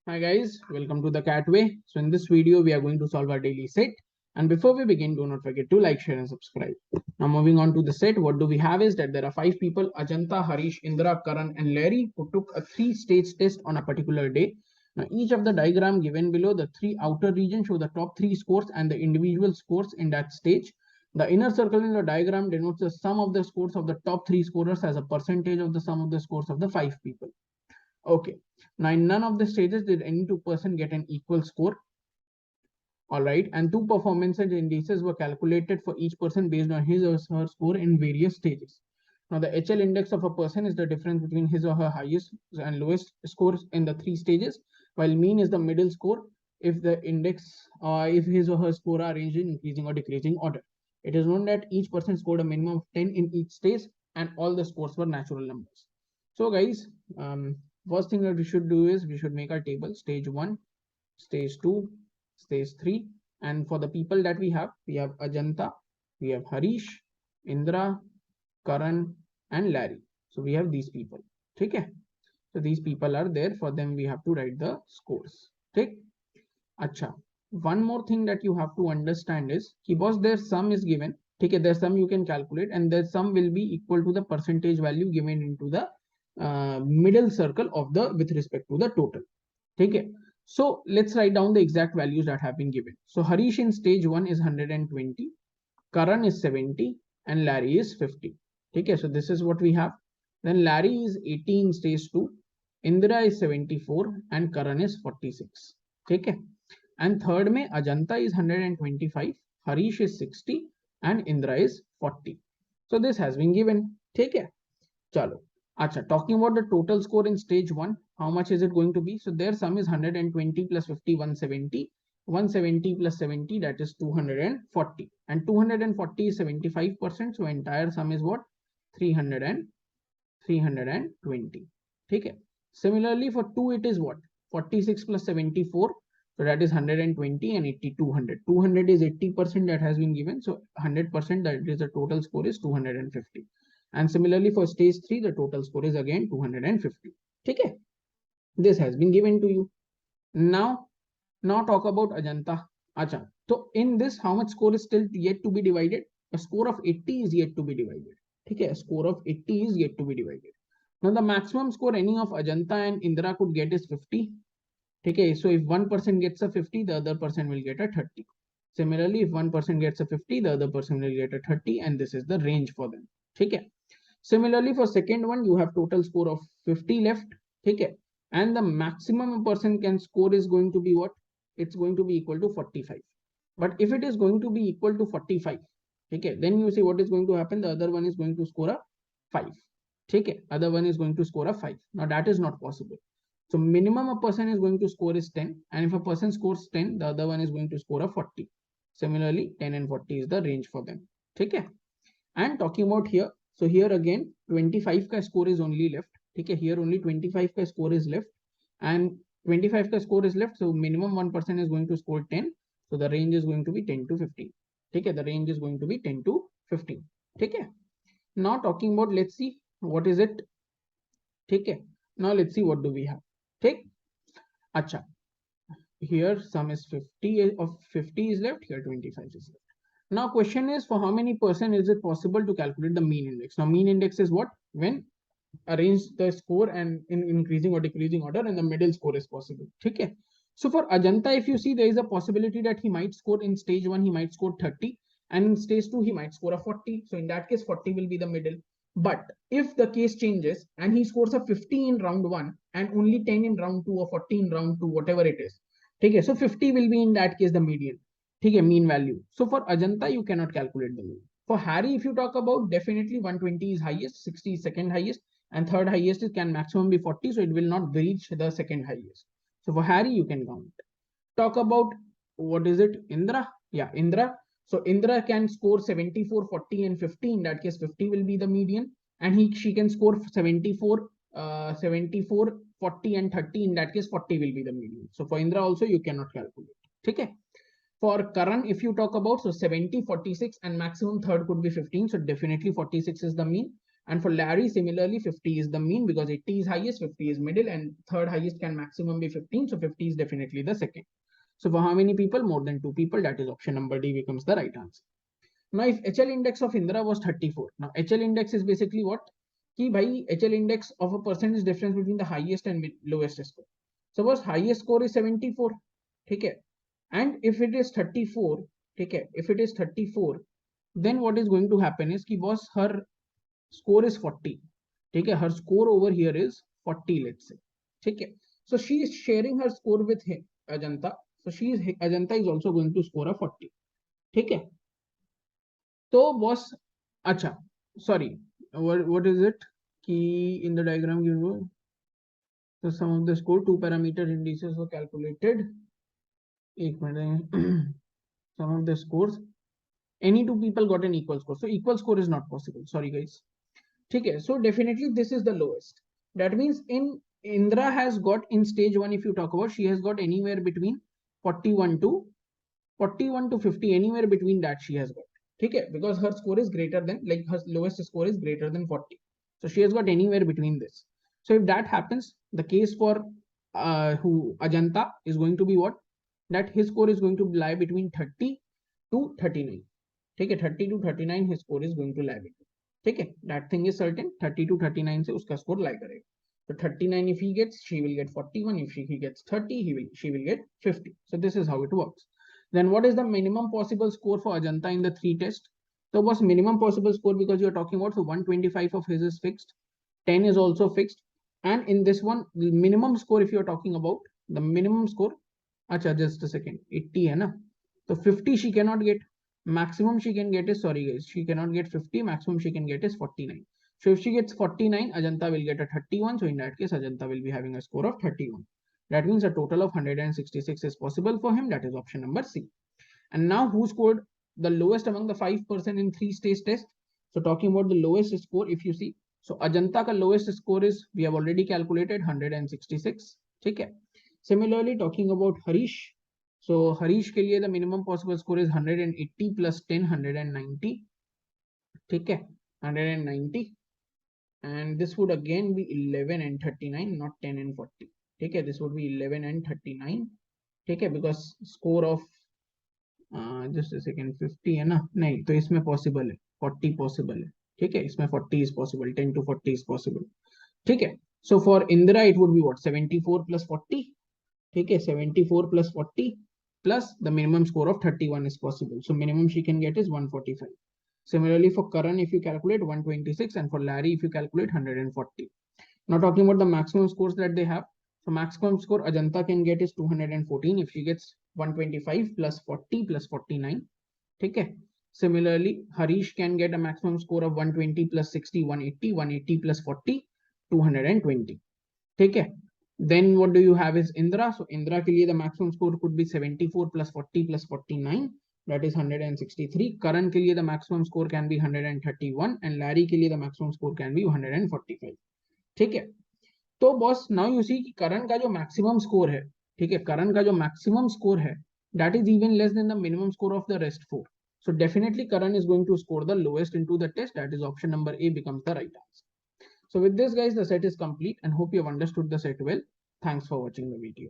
Hi guys, welcome to the CATWay. So in this video, we are going to solve our daily set. And before we begin, do not forget to like, share and subscribe. Now moving on to the set, what do we have is that there are 5 people, Ajanta, Harish, Indra, Karan and Larry, who took a 3-stage test on a particular day. Now each of the diagram given below, the 3 outer regions show the top 3 scores and the individual scores in that stage. The inner circle in the diagram denotes the sum of the scores of the top 3 scorers as a percentage of the sum of the scores of the 5 people. Okay. Now, in none of the stages did any two-person get an equal score. All right. And 2 performance indices were calculated for each person based on his or her score in various stages. Now, the HL index of a person is the difference between his or her highest and lowest scores in the 3 stages, while mean is the middle score if the index, if his or her score are arranged in increasing or decreasing order. It is known that each person scored a minimum of 10 in each stage, and all the scores were natural numbers. So, guys, first thing that we should do is we should make our table stage 1, stage 2, stage 3. And for the people that we have Ajanta, we have Harish, Indra, Karan and Larry. So we have these people. Okay. So these people are there. For them we have to write the scores. Okay. Acha. One more thing that you have to understand is because their sum is given. Okay, their sum you can calculate and their sum will be equal to the percentage value given into the middle circle of the with respect to the total. Okay. So let's write down the exact values that have been given. So Harish in stage 1 is 120, Karan is 70 and Larry is 50. Okay, so this is what we have. Then Larry is 80 in stage 2, Indra is 74 and Karan is 46. Okay. And third mein Ajanta is 125, Harish is 60 and Indra is 40. So this has been given. Okay. Chalo. Acha, talking about the total score in stage 1, how much is it going to be? So their sum is 120 plus 50, 170. 170 plus 70, that is 240. And 240 is 75%. So entire sum is what? 300 and 320. Okay. Similarly, for 2, it is what? 46 plus 74. So that is 120 and 80, 200. 200 is 80% that has been given. So 100% that is the total score is 250. And similarly for stage 3, the total score is again 250. Okay. This has been given to you. Now talk about Ajanta. Acha. So in this, how much score is still yet to be divided? A score of 80 is yet to be divided. Okay. A score of 80 is yet to be divided. Now the maximum score any of Ajanta and Indra could get is 50. Okay. So if one person gets a 50, the other person will get a 30. Similarly, if one person gets a 50, the other person will get a 30, and this is the range for them. Okay. Similarly, for second one, you have total score of 50 left. Okay. And the maximum a person can score is going to be what? It's going to be equal to 45. But if it is going to be equal to 45, okay, then you see what is going to happen. The other one is going to score a 5. Okay. Other one is going to score a 5. Now that is not possible. So minimum a person is going to score is 10. And if a person scores 10, the other one is going to score a 40. Similarly, 10 and 40 is the range for them. Okay. And talking about here, so here again 25 ka score is only left. Okay, here only 25 ka score is left, and 25 ka score is left. So minimum one person is going to score 10. So the range is going to be 10 to 15. Okay, the range is going to be 10 to 15. Okay. Now talking about, let's see what is it. Okay. Now let's see what do we have. Okay. Acha. Here sum is 50 of 50 is left. Here 25 is left. Now question is, for how many percent is it possible to calculate the mean index? Now mean index is what? When arrange the score and in increasing or decreasing order, and the middle score is possible. Okay. So for Ajanta, if you see, there is a possibility that he might score in stage 1, he might score 30, and in stage 2, he might score a 40. So in that case, 40 will be the middle. But if the case changes and he scores a 50 in round 1 and only 10 in round 2 or 40 in round 2, whatever it is. Okay. So 50 will be in that case the median. Okay, mean value. So for Ajanta, you cannot calculate the mean. For Harry, if you talk about, definitely 120 is highest, 60 is second highest, and third highest is can maximum be 40, so it will not reach the second highest. So for Harry, you can count. Talk about what is it? Indra. Yeah, Indra. So Indra can score 74, 40, and 50. In that case, 50 will be the median, and she can score 74, 74, 40, and 30. In that case, 40 will be the median. So for Indra also, you cannot calculate. Okay. For Karan, if you talk about, so 70, 46 and maximum third could be 15. So definitely 46 is the mean. And for Larry, similarly, 50 is the mean because 80 is highest, 50 is middle, and third highest can maximum be 15. So 50 is definitely the second. So for how many people? More than 2 people. That is option number D becomes the right answer. Now, if HL index of Indra was 34, now HL index is basically what? Ki bhai, HL index of a percentage difference between the highest and lowest score. Suppose highest score is 74, okay? And if it is 34, okay, if it is 34, then what is going to happen is ki boss, her score is 40, okay? Her score over here is 40, let's say, okay? So she is sharing her score with him, Ajanta. So Ajanta is also going to score a 40, okay? तो boss अच्छा sorry what is it कि in the diagram given the sum of the score two parameter indices were calculated एक minute sum of the scores any two people got an equal score so equal score is not possible sorry guys okay so definitely this is the lowest that means in Indra has got in stage 1 if you talk about she has got anywhere between 41 to 50 anywhere between that she has got okay because her score is greater than like her lowest score is greater than 40 so she has got anywhere between this so if that happens the case for who Ajanta is going to be what that his score is going to lie between 30 to 39 okay 30 to 39 his score is going to lie between okay that thing is certain 30 to 39 se uska score lie karega so 39 if he gets she will get 41 if he gets 30 she will get 50 so this is how it works. Then what is the minimum possible score for Ajanta in the 3 test? So what's minimum possible score because you're talking about so 125 of his is fixed, 10 is also fixed, and in this one the minimum score if you're talking about the minimum score, acha just a second 80 hai na, so 50 she cannot get, maximum she can get is sorry guys she cannot get 50, maximum she can get is 49. So if she gets 49, Ajanta will get a 31. So in that case, Ajanta will be having a score of 31. That means a total of 166 is possible for him. That is option number C. And now who scored the lowest among the 5% in 3-stage test? So talking about the lowest score, if you see, so Ajanta ka lowest score is, we have already calculated 166. Okay. Similarly, talking about Harish. So Harish ke liye the minimum possible score is 180 plus 10, 190. Okay. 190. And this would again be 11 and 39, not 10 and 40. Okay, this would be 11 and 39. Okay, because score of just a second 50 है ना नहीं तो इसमें possible है 40 possible है ठीक है इसमें 40 is possible 10 to 40 is possible ठीक है so for Indra it would be what 74 plus 40 ठीक है 74 plus 40 plus the minimum score of 31 is possible so minimum she can get is 145. Similarly, for Karan, if you calculate 126 and for Larry, if you calculate 140. Now talking about the maximum scores that they have. So maximum score Ajanta can get is 214 if she gets 125 plus 40 plus 49. Okay. Similarly, Harish can get a maximum score of 120 plus 60, 180, 180 plus 40, 220. Okay. Then what do you have is Indra. So Indra ke liye the maximum score could be 74 plus 40 plus 49. That is 163. Karan ke liye the maximum score can be 131 and Larry ke liye the maximum score can be 145. ठीक है तो boss now you see कि करण का जो maximum score है ठीक है करण का जो मैक्सिमम स्कोर है that is even less than the minimum score of the rest 4 so definitely Karan is going to score the lowest into the test that is option number A becomes the right answer. So with this guys the set is complete and hope you have understood the set well. Thanks for watching the video.